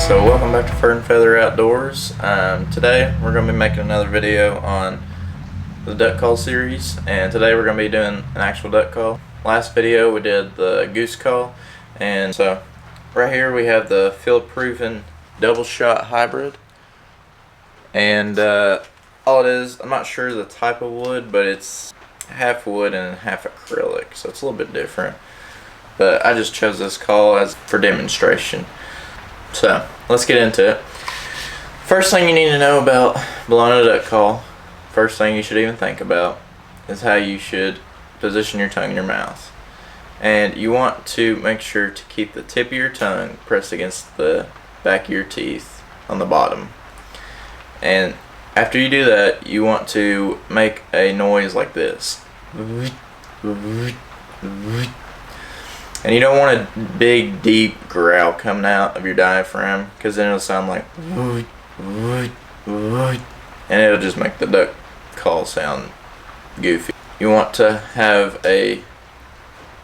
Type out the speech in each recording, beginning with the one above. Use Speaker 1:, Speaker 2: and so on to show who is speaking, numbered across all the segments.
Speaker 1: So welcome back to Fur and Feather Outdoors. Today we're going to be making another video on the duck call series, and today we're going to be doing an actual duck call. Last video we did the goose call, and so right here we have the field proven double shot hybrid, and all it is, I'm not sure the type of wood, but it's half wood and half acrylic, so it's a little bit different, but I just chose this call as for demonstration. So let's get into it. First thing you need to know about blowing a duck call, first thing you should even think about, is how you should position your tongue in your mouth. And you want to make sure to keep the tip of your tongue pressed against the back of your teeth on the bottom. And after you do that, you want to make a noise like this. And you don't want a big, deep growl coming out of your diaphragm, because then it'll sound like and it'll just make the duck call sound goofy. You want to have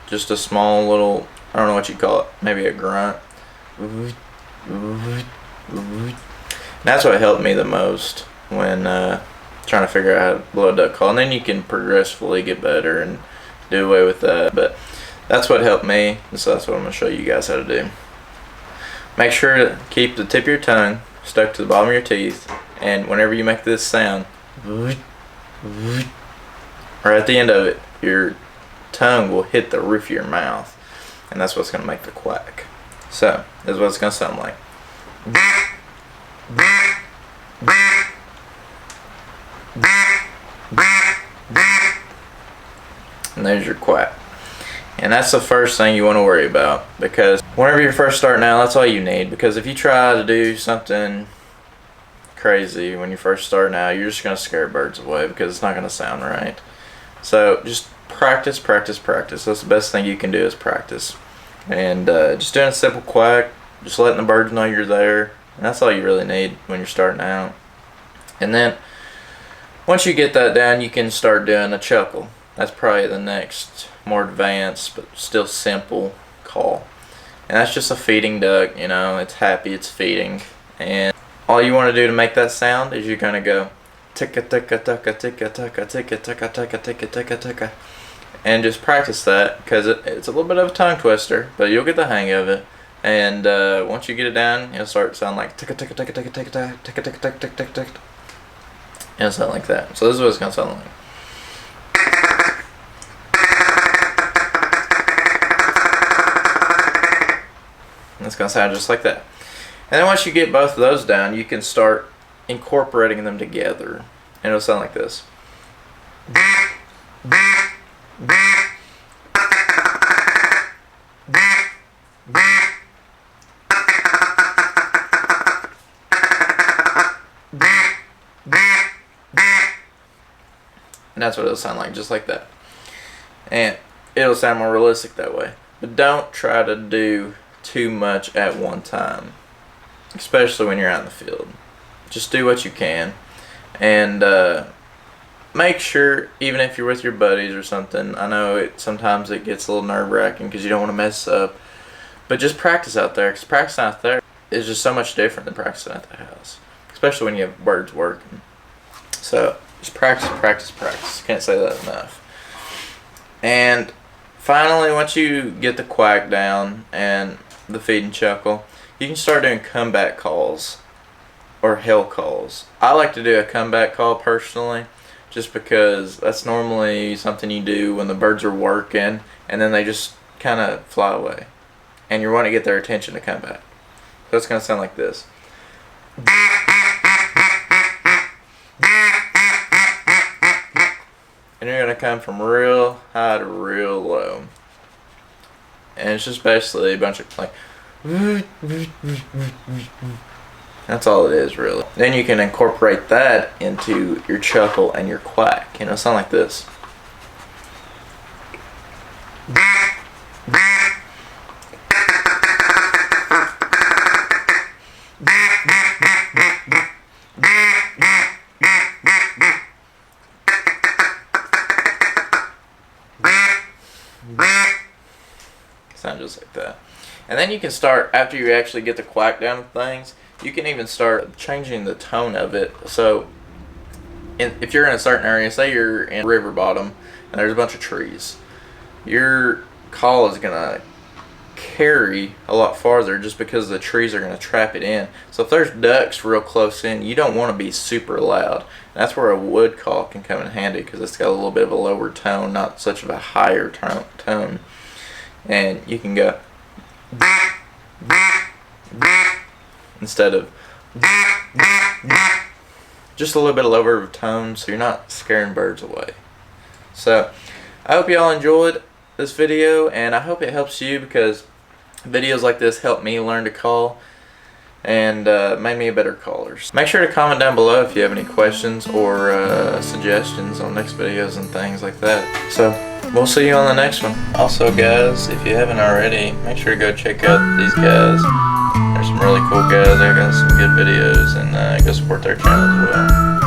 Speaker 1: just a small little, I don't know what you call it, maybe a grunt. And that's what helped me the most when trying to figure out how to blow a duck call. And then you can progressively get better and do away with that. But that's what helped me, so that's what I'm going to show you guys how to do. Make sure to keep the tip of your tongue stuck to the bottom of your teeth, and whenever you make this sound, or at the end of it, your tongue will hit the roof of your mouth, and that's what's going to make the quack. So, this is what it's going to sound like. And there's your quack. And that's the first thing you want to worry about, because whenever you're first starting out, that's all you need. Because if you try to do something crazy when you're first starting out, you're just going to scare birds away, because it's not going to sound right. So just practice, practice, practice. That's the best thing you can do, is practice. And just doing a simple quack, just letting the birds know you're there. And that's all you really need when you're starting out. And then once you get that down, you can start doing a chuckle. That's probably the next more advanced but still simple call. And that's just a feeding duck, you know, it's happy, it's feeding. And all you want to do to make that sound is you're going to go ticka ticka ticka ticka ticka ticka ticka ticka ticka ticka ticka, and just practice that, because it's a little bit of a tongue twister, but you'll get the hang of it. And once you get it down, it'll start to sound like ticka ticka ticka ticka ticka ticka ticka ticka ticka ticka ticka ticka. It'll sound like that. So this is what it's going to sound like. It's going to sound just like that. And then once you get both of those down, you can start incorporating them together, and it'll sound like this. And that's what it'll sound like, just like that. And it'll sound more realistic that way. But don't try to do too much at one time, especially when you're out in the field. Just do what you can, and make sure, even if you're with your buddies or something, I know sometimes it gets a little nerve-wracking because you don't want to mess up, but just practice out there, because practicing out there is just so much different than practicing at the house, especially when you have birds working. So just practice, practice, practice. Can't say that enough. And finally, once you get the quack down and the feed and chuckle, you can start doing comeback calls or hail calls. I like to do a comeback call personally, just because that's normally something you do when the birds are working and then they just kind of fly away, and you want to get their attention to come back. So it's going to sound like this. And you're going to come from real high to real low. And it's just basically a bunch of like, that's all it is, really. Then you can incorporate that into your chuckle and your quack. You know, sound like this. sound just like that. And then you can start, after you actually get the quack down of things, you can even start changing the tone of it. So if you're in a certain area, say you're in river bottom and there's a bunch of trees, your call is gonna carry a lot farther just because the trees are gonna trap it in. So if there's ducks real close in, you don't want to be super loud. And that's where a wood call can come in handy, because it's got a little bit of a lower tone, not such of a higher tone. And you can go instead of just a little bit lower of tone, so you're not scaring birds away. So I hope y'all enjoyed this video, and I hope it helps you, because videos like this help me learn to call and made me a better caller. Make sure to comment down below if you have any questions or suggestions on next videos and things like that. So we'll see you on the next one. Also guys, if you haven't already, make sure to go check out these guys. There's some really cool guys. They got some good videos, and go support their channel as well.